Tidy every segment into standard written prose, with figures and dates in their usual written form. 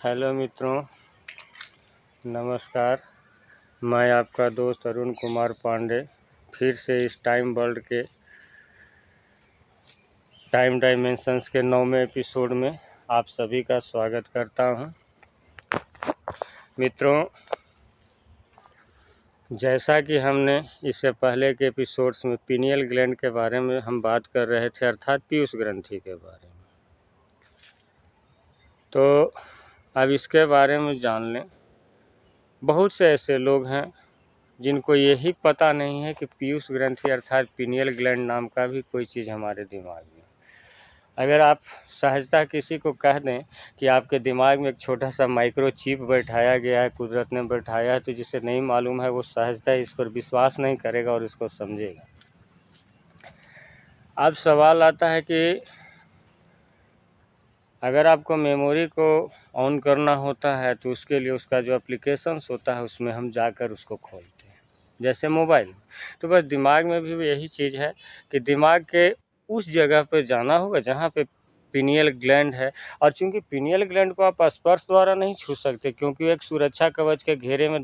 Hello मित्रों, नमस्कार। मैं आपका दोस्त अरुण कुमार पांडे फिर से इस टाइम वर्ल्ड के टाइम डायमेंशंस के 9वें एपिसोड में आप सभी का स्वागत करता हूं। मित्रों, जैसा कि हमने इससे पहले के एपिसोड्स में पीनियल ग्लैंड के बारे में हम बात कर रहे थे, अर्थात पीयूष ग्रंथि के बारे में, तो अब इसके बारे में जान लें। बहुत से ऐसे लोग हैं जिनको यही पता नहीं है कि पीयूष ग्रंथि अर्थात पीनियल ग्लैंड नाम का भी कोई चीज़ हमारे दिमाग में। अगर आप सहजता किसी को कह दें कि आपके दिमाग में एक छोटा सा माइक्रो चिप बैठाया गया है, कुदरत ने बैठाया है, तो जिसे नहीं मालूम है वो सहजता इस पर विश्वास नहीं करेगा और इसको समझेगा। अब सवाल आता है कि अगर आपको मेमोरी को ऑन करना होता है तो उसके लिए उसका जो एप्लीकेशंस होता है उसमें हम जाकर उसको खोलते हैं, जैसे मोबाइल। तो बस दिमाग में भी यही चीज़ है कि दिमाग के उस जगह पर जाना होगा जहाँ पे पीनियल ग्लैंड है, और चूंकि पीनियल ग्लैंड को आप स्पर्श द्वारा नहीं छू सकते क्योंकि एक सुरक्षा कवच के घेरे में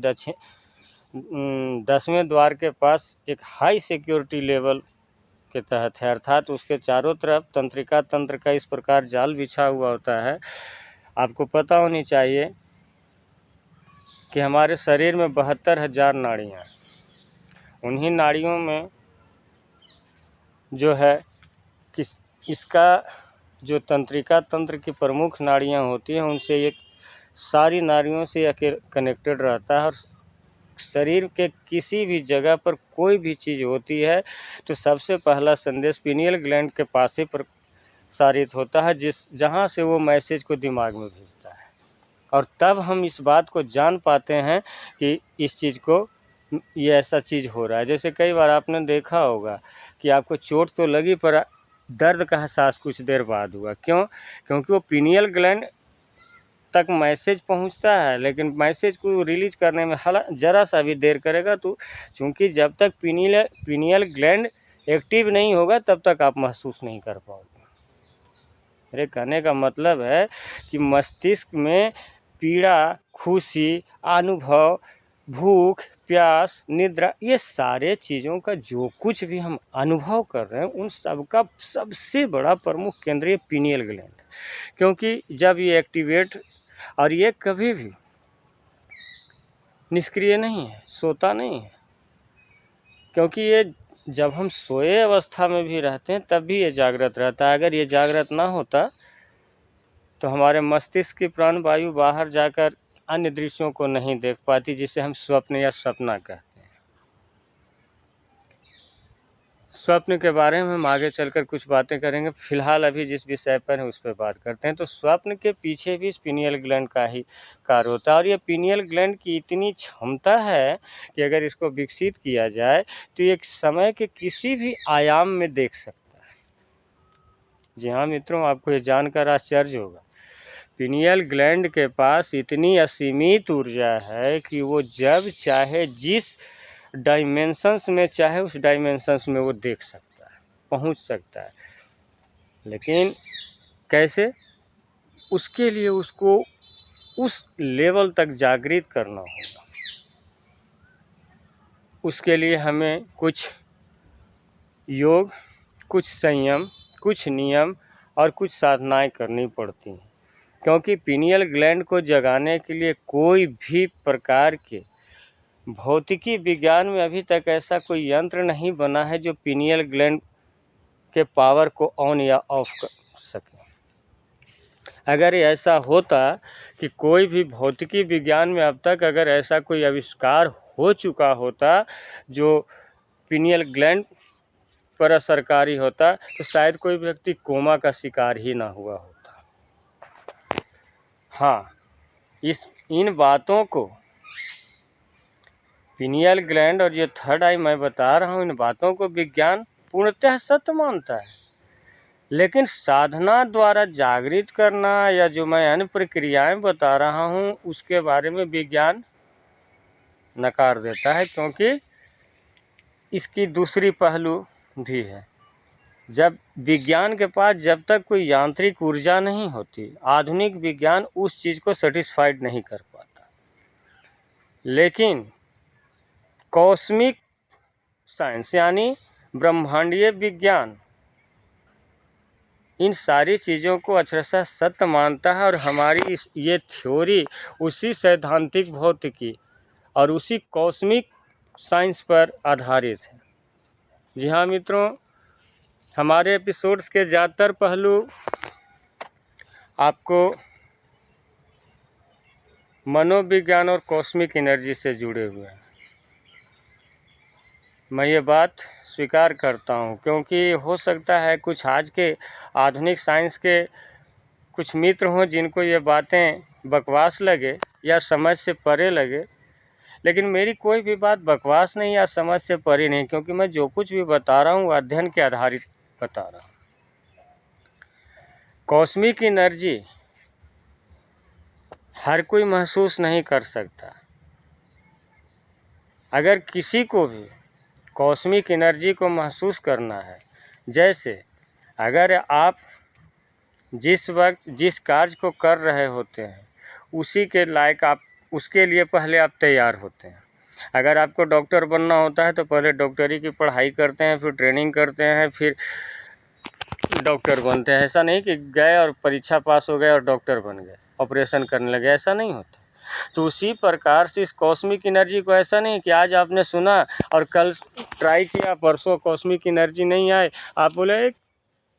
10वें द्वार के पास एक हाई सिक्योरिटी लेवल के तहत है, अर्थात उसके चारों तरफ तंत्रिका तंत्र का इस प्रकार जाल बिछा हुआ होता है। आपको पता होनी चाहिए कि हमारे शरीर में 72,000 नाड़ियाँ हैं। उन्हीं नाड़ियों में जो है किस इसका जो तंत्रिका तंत्र की प्रमुख नाड़ियाँ होती हैं उनसे ये सारी नाड़ियों से कनेक्टेड रहता है, और शरीर के किसी भी जगह पर कोई भी चीज़ होती है तो सबसे पहला संदेश पीनियल ग्लैंड के पास ही प्रसारित होता है, जहाँ से वो मैसेज को दिमाग में भेजता है, और तब हम इस बात को जान पाते हैं कि इस चीज़ को ये ऐसा चीज़ हो रहा है। जैसे कई बार आपने देखा होगा कि आपको चोट तो लगी पर दर्द का एहसास कुछ देर बाद हुआ। क्यों? क्योंकि वो पीनियल ग्लैंड तक मैसेज पहुंचता है, लेकिन मैसेज को रिलीज करने में ज़रा सा भी देर करेगा। तो चूँकि जब तक पीनियल ग्लैंड एक्टिव नहीं होगा तब तक आप महसूस नहीं कर पाओगे। मेरे कहने का मतलब है कि मस्तिष्क में पीड़ा, खुशी, अनुभव, भूख, प्यास, निद्रा, ये सारे चीज़ों का जो कुछ भी हम अनुभव कर रहे हैं उन सब का सबसे बड़ा प्रमुख केंद्र पीनियल ग्लैंड, क्योंकि जब ये एक्टिवेट, और ये कभी भी निष्क्रिय नहीं है, सोता नहीं है, क्योंकि ये जब हम सोए अवस्था में भी रहते हैं तब भी ये जागृत रहता है। अगर ये जागृत ना होता तो हमारे मस्तिष्क की प्राण वायु बाहर जाकर अन्य दृश्यों को नहीं देख पाती, जिसे हम स्वप्न या सपना कहते हैं। स्वप्न के बारे में हम आगे चलकर कुछ बातें करेंगे, फिलहाल अभी जिस विषय पर है उस पर बात करते हैं। तो स्वप्न के पीछे भी पीनियल ग्लैंड का ही कार्य होता है, और ये पीनियल ग्लैंड की इतनी क्षमता है कि अगर इसको विकसित किया जाए तो एक समय के किसी भी आयाम में देख सकता है। जी हाँ मित्रों, आपको ये जानकर आश्चर्य होगा, पीनियल ग्लैंड के पास इतनी असीमित ऊर्जा है कि वो जब चाहे जिस डायमेंशंस में चाहे उस डायमेंशंस में वो देख सकता है, पहुंच सकता है। लेकिन कैसे? उसके लिए उसको उस लेवल तक जागृत करना होगा। उसके लिए हमें कुछ योग, कुछ संयम, कुछ नियम और कुछ साधनाएं करनी पड़ती हैं, क्योंकि पीनियल ग्लैंड को जगाने के लिए कोई भी प्रकार के भौतिकी विज्ञान में अभी तक ऐसा कोई यंत्र नहीं बना है जो पीनियल ग्लैंड के पावर को ऑन या ऑफ कर सके। अगर ऐसा होता कि कोई भी भौतिकी विज्ञान में अब तक अगर ऐसा कोई आविष्कार हो चुका होता जो पीनियल ग्लैंड पर असरकारी होता, तो शायद कोई व्यक्ति कोमा का शिकार ही ना हुआ होता। हाँ, इन बातों को पीनियल ग्लैंड और ये थर्ड आई मैं बता रहा हूँ, इन बातों को विज्ञान पूर्णतः सत्य मानता है, लेकिन साधना द्वारा जागृत करना या जो मैं अन्य प्रक्रियाएं बता रहा हूँ उसके बारे में विज्ञान नकार देता है, क्योंकि इसकी दूसरी पहलू भी है। जब विज्ञान के पास जब तक कोई यांत्रिक ऊर्जा नहीं होती, आधुनिक विज्ञान उस चीज़ को सेटिस्फाइड नहीं कर पाता। लेकिन कॉस्मिक साइंस यानी ब्रह्मांडीय विज्ञान इन सारी चीज़ों को अक्षरशः सत्य मानता है, और हमारी ये थ्योरी उसी सैद्धांतिक भौतिकी और उसी कॉस्मिक साइंस पर आधारित है। जी हाँ मित्रों, हमारे एपिसोड्स के ज़्यादातर पहलू आपको मनोविज्ञान और कॉस्मिक एनर्जी से जुड़े हुए हैं। मैं ये बात स्वीकार करता हूँ, क्योंकि हो सकता है कुछ आज के आधुनिक साइंस के कुछ मित्र हों जिनको ये बातें बकवास लगे या समझ से परे लगे, लेकिन मेरी कोई भी बात बकवास नहीं या समझ से परे नहीं, क्योंकि मैं जो कुछ भी बता रहा हूँ अध्ययन के आधारित बता रहा हूँ। कॉस्मिक एनर्जी हर कोई महसूस नहीं कर सकता। अगर किसी को भी कॉस्मिक एनर्जी को महसूस करना है, जैसे अगर आप जिस वक्त जिस कार्य को कर रहे होते हैं उसी के लायक आप उसके लिए पहले आप तैयार होते हैं। अगर आपको डॉक्टर बनना होता है तो पहले डॉक्टरी की पढ़ाई करते हैं, फिर ट्रेनिंग करते हैं, फिर डॉक्टर बनते हैं। ऐसा नहीं कि गए और परीक्षा पास हो गए और डॉक्टर बन गए, ऑपरेशन करने लगे, ऐसा नहीं होता। तो उसी प्रकार से इस कॉस्मिक एनर्जी को ऐसा नहीं कि आज आपने सुना और कल ट्राई किया, परसों कॉस्मिक एनर्जी नहीं आए, आप बोले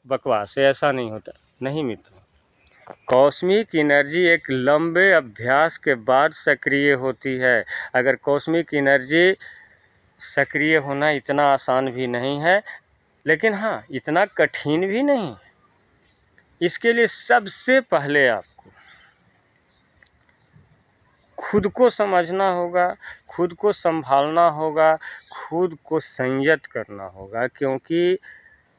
बकवास है, ऐसा नहीं होता। नहीं मित्रों, कॉस्मिक एनर्जी एक लंबे अभ्यास के बाद सक्रिय होती है। अगर कॉस्मिक एनर्जी सक्रिय होना इतना आसान भी नहीं है, लेकिन हाँ इतना कठिन भी नहीं। इसके लिए सबसे पहले आपको खुद को समझना होगा, खुद को संभालना होगा, खुद को संयत करना होगा, क्योंकि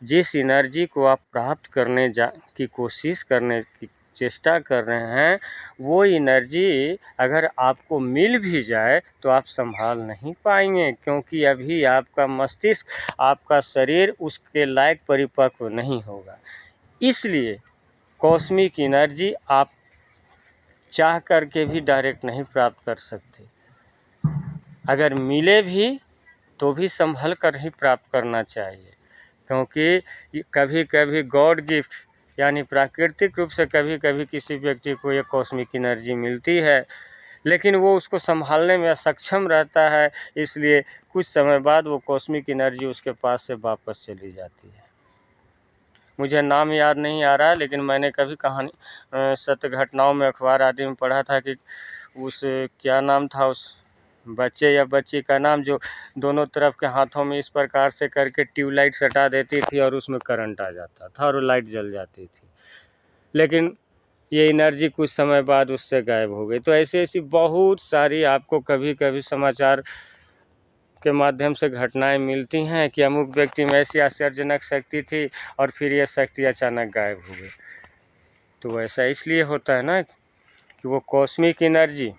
जिस एनर्जी को आप प्राप्त करने की कोशिश करने की चेष्टा कर रहे हैं, वो एनर्जी अगर आपको मिल भी जाए तो आप संभाल नहीं पाएंगे, क्योंकि अभी आपका मस्तिष्क, आपका शरीर उसके लायक परिपक्व नहीं होगा। इसलिए कॉस्मिक एनर्जी आप चाह करके भी डायरेक्ट नहीं प्राप्त कर सकते। अगर मिले भी तो भी संभल कर ही प्राप्त करना चाहिए, क्योंकि कभी कभी गॉड गिफ्ट यानी प्राकृतिक रूप से कभी कभी किसी व्यक्ति को ये कॉस्मिक एनर्जी मिलती है, लेकिन वो उसको संभालने में असक्षम रहता है, इसलिए कुछ समय बाद वो कॉस्मिक एनर्जी उसके पास से वापस चली जाती है। मुझे नाम याद नहीं आ रहा है, लेकिन मैंने कभी कहानी सत्य घटनाओं में अखबार आदि में पढ़ा था कि उस क्या नाम था उस बच्चे या बच्ची का नाम, जो दोनों तरफ के हाथों में इस प्रकार से करके ट्यूबलाइट सटा देती थी और उसमें करंट आ जाता था और लाइट जल जाती थी, लेकिन ये एनर्जी कुछ समय बाद उससे गायब हो गई। तो ऐसी बहुत सारी आपको कभी कभी समाचार के माध्यम से घटनाएं मिलती हैं कि अमुक व्यक्ति में ऐसी आश्चर्यजनक शक्ति थी और फिर यह शक्ति अचानक गायब हो गई। तो ऐसा इसलिए होता है ना कि वो कॉस्मिक एनर्जी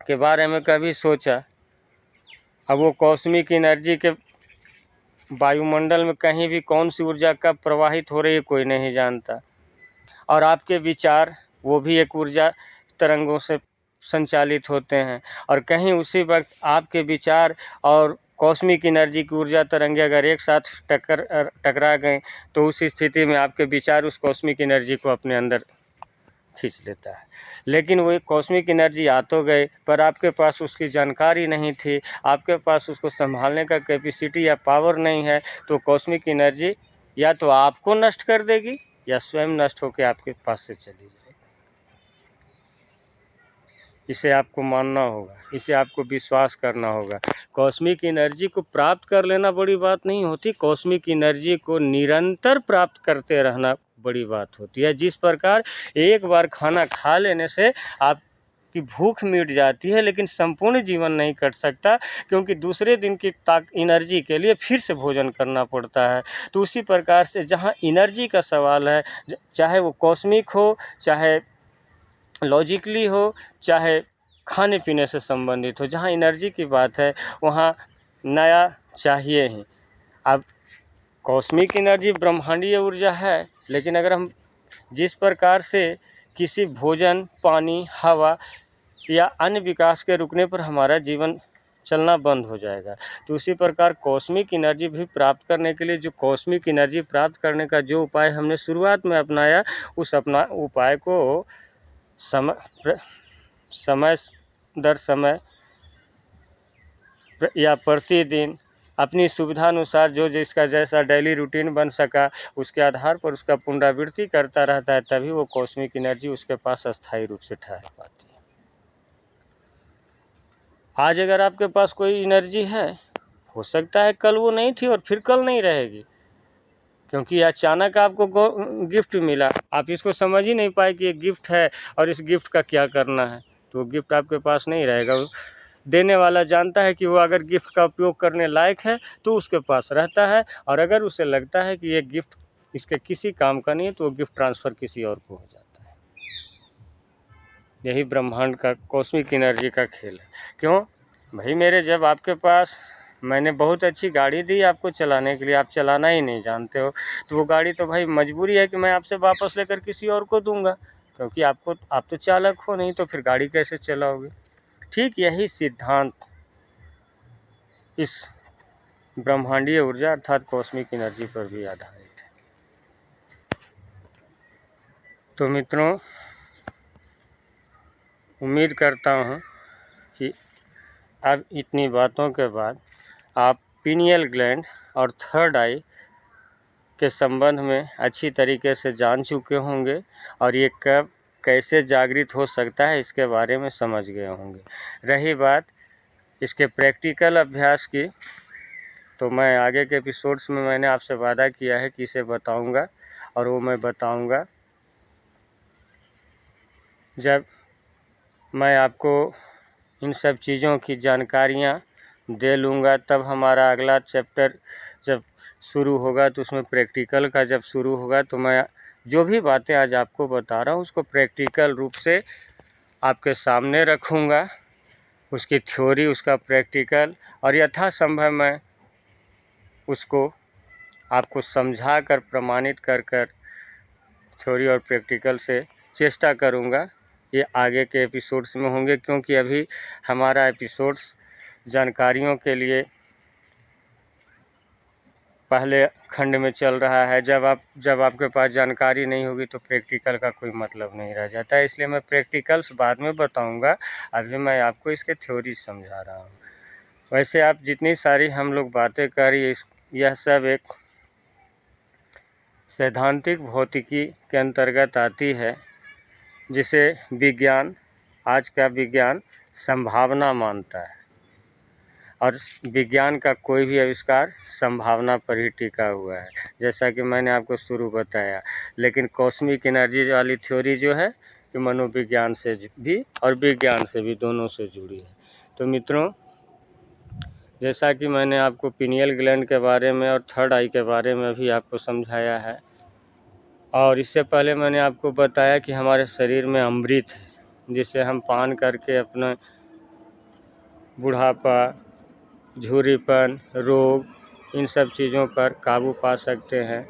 के बारे में कभी सोचा। अब वो कॉस्मिक एनर्जी के वायुमंडल में कहीं भी कौन सी ऊर्जा कब प्रवाहित हो रही है कोई नहीं जानता, और आपके विचार वो भी एक ऊर्जा तरंगों से संचालित होते हैं, और कहीं उसी वक्त आपके विचार और कॉस्मिक एनर्जी की ऊर्जा तरंगे अगर एक साथ टकरा गए तो उस स्थिति में आपके विचार उस कॉस्मिक एनर्जी को अपने अंदर खींच लेता है। लेकिन वो कॉस्मिक एनर्जी आ तो गए, पर आपके पास उसकी जानकारी नहीं थी, आपके पास उसको संभालने का कैपेसिटी या पावर नहीं है, तो कॉस्मिक एनर्जी या तो आपको नष्ट कर देगी या स्वयं नष्ट होकर आपके पास से चली जाएगी। इसे आपको मानना होगा, इसे आपको विश्वास करना होगा। कॉस्मिक एनर्जी को प्राप्त कर लेना बड़ी बात नहीं होती, कॉस्मिक एनर्जी को निरंतर प्राप्त करते रहना बड़ी बात होती है। जिस प्रकार एक बार खाना खा लेने से आपकी भूख मिट जाती है, लेकिन संपूर्ण जीवन नहीं कट सकता, क्योंकि दूसरे दिन की एनर्जी के लिए फिर से भोजन करना पड़ता है। तो उसी प्रकार से जहाँ एनर्जी का सवाल है, चाहे वो कॉस्मिक हो, चाहे लॉजिकली हो, चाहे खाने पीने से संबंधित हो, जहाँ एनर्जी की बात है वहाँ नया चाहिए ही। अब कॉस्मिक एनर्जी ब्रह्मांडीय ऊर्जा है, लेकिन अगर हम जिस प्रकार से किसी भोजन, पानी, हवा या अन्य विकास के रुकने पर हमारा जीवन चलना बंद हो जाएगा, तो उसी प्रकार कॉस्मिक एनर्जी भी प्राप्त करने के लिए जो कॉस्मिक एनर्जी प्राप्त करने का जो उपाय हमने शुरुआत में अपनाया, उस उपाय को समय दर समय या प्रतिदिन अपनी सुविधानुसार जो जिसका जैसा डेली रूटीन बन सका, उसके आधार पर उसका पुनरावृत्ति करता रहता है, तभी वो कॉस्मिक एनर्जी उसके पास अस्थायी रूप से ठहर पाती है। आज अगर आपके पास कोई एनर्जी है, हो सकता है कल वो नहीं थी और फिर कल नहीं रहेगी, क्योंकि अचानक आपको गिफ्ट मिला, आप इसको समझ ही नहीं पाए कि ये गिफ्ट है और इस गिफ्ट का क्या करना है, तो वो गिफ्ट आपके पास नहीं रहेगा। देने वाला जानता है कि वो अगर गिफ्ट का उपयोग करने लायक है तो उसके पास रहता है, और अगर उसे लगता है कि ये गिफ्ट इसके किसी काम का नहीं है, तो वो गिफ्ट ट्रांसफ़र किसी और को हो जाता है। यही ब्रह्मांड का कॉस्मिक एनर्जी का खेल है। क्यों भाई मेरे, जब आपके पास मैंने बहुत अच्छी गाड़ी दी आपको चलाने के लिए, आप चलाना ही नहीं जानते हो, तो वो गाड़ी तो भाई मजबूरी है कि मैं आपसे वापस लेकर किसी और को दूंगा, क्योंकि आप तो चालक हो नहीं, तो फिर गाड़ी कैसे चलाओगे। ठीक यही सिद्धांत इस ब्रह्मांडीय ऊर्जा अर्थात कॉस्मिक एनर्जी पर भी आधारित है। तो मित्रों, उम्मीद करता हूँ कि अब इतनी बातों के बाद आप पीनियल ग्लैंड और थर्ड आई के संबंध में अच्छी तरीके से जान चुके होंगे, और ये कब कैसे जागृत हो सकता है इसके बारे में समझ गए होंगे। रही बात इसके प्रैक्टिकल अभ्यास की, तो मैं आगे के एपिसोड्स में मैंने आपसे वादा किया है कि इसे बताऊंगा, और वो मैं बताऊंगा जब मैं आपको इन सब चीज़ों की जानकारियाँ दे लूँगा। तब हमारा अगला चैप्टर जब शुरू होगा, तो उसमें प्रैक्टिकल का जब शुरू होगा, तो मैं जो भी बातें आज आपको बता रहा हूँ उसको प्रैक्टिकल रूप से आपके सामने रखूँगा, उसकी थ्योरी, उसका प्रैक्टिकल, और यथासंभव मैं उसको आपको समझा कर प्रमाणित कर थ्योरी और प्रैक्टिकल से चेष्टा करूँगा। ये आगे के एपिसोड्स में होंगे, क्योंकि अभी हमारा एपिसोड्स जानकारियों के लिए पहले खंड में चल रहा है। जब आपके पास जानकारी नहीं होगी तो प्रैक्टिकल का कोई मतलब नहीं रह जाता है, इसलिए मैं प्रैक्टिकल्स बाद में बताऊंगा, अभी मैं आपको इसके थ्योरी समझा रहा हूँ। वैसे आप जितनी सारी हम लोग बातें करी, यह सब एक सैद्धांतिक भौतिकी के अंतर्गत आती है, जिसे विज्ञान, आज का विज्ञान संभावना मानता है, और विज्ञान का कोई भी आविष्कार संभावना पर ही टिका हुआ है, जैसा कि मैंने आपको शुरू बताया। लेकिन कॉस्मिक एनर्जी वाली थ्योरी जो है कि मनोविज्ञान से भी और विज्ञान से भी, दोनों से जुड़ी है। तो मित्रों, जैसा कि मैंने आपको पीनियल ग्लैंड के बारे में और थर्ड आई के बारे में भी आपको समझाया है, और इससे पहले मैंने आपको बताया कि हमारे शरीर में अमृत है, जिसे हम पान करके अपना बुढ़ापा, झुर्रीपन, रोग, इन सब चीज़ों पर काबू पा सकते हैं।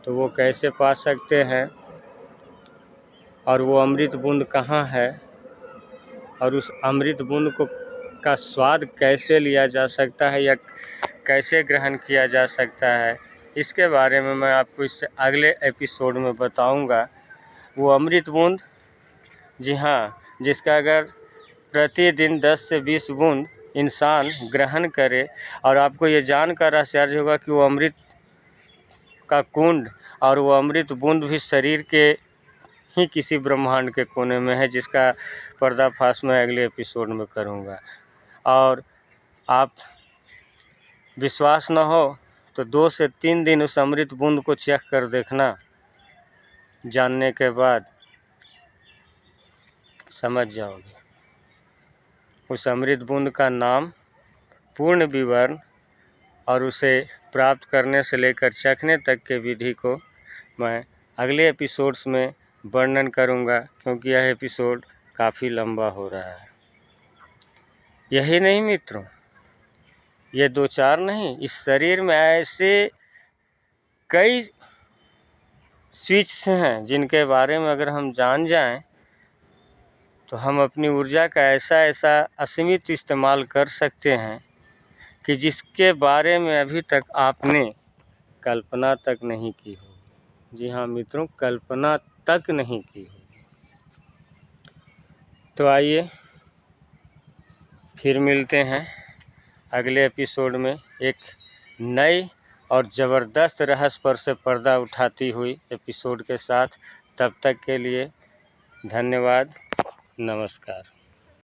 तो वो कैसे पा सकते हैं, और वो अमृत बूंद कहाँ है, और उस अमृत बूंद का स्वाद कैसे लिया जा सकता है या कैसे ग्रहण किया जा सकता है, इसके बारे में मैं आपको इससे अगले एपिसोड में बताऊंगा। वो अमृत बूंद, जी हाँ, जिसका अगर प्रतिदिन 10 से 20 बूंद इंसान ग्रहण करे, और आपको ये जानकर आश्चर्य होगा कि वो अमृत का कुंड और वो अमृत बूंद भी शरीर के ही किसी ब्रह्मांड के कोने में है, जिसका पर्दाफाश मैं अगले एपिसोड में करूँगा। और आप विश्वास न हो तो 2 से 3 दिन उस अमृत बूंद को चख कर देखना, जानने के बाद समझ जाओगे। उस अमृत बूंद का नाम, पूर्ण विवरण और उसे प्राप्त करने से लेकर चखने तक के विधि को मैं अगले एपिसोड्स में वर्णन करूंगा, क्योंकि यह एपिसोड काफ़ी लंबा हो रहा है। यही नहीं मित्रों, ये 2-4 नहीं, इस शरीर में ऐसे कई स्विच हैं जिनके बारे में अगर हम जान जाएं तो हम अपनी ऊर्जा का ऐसा असीमित इस्तेमाल कर सकते हैं कि जिसके बारे में अभी तक आपने कल्पना तक नहीं की होगी। जी हाँ मित्रों, कल्पना तक नहीं की होगी। तो आइए फिर मिलते हैं अगले एपिसोड में एक नई और ज़बरदस्त रहस्य पर से पर्दा उठाती हुई एपिसोड के साथ। तब तक के लिए धन्यवाद, नमस्कार।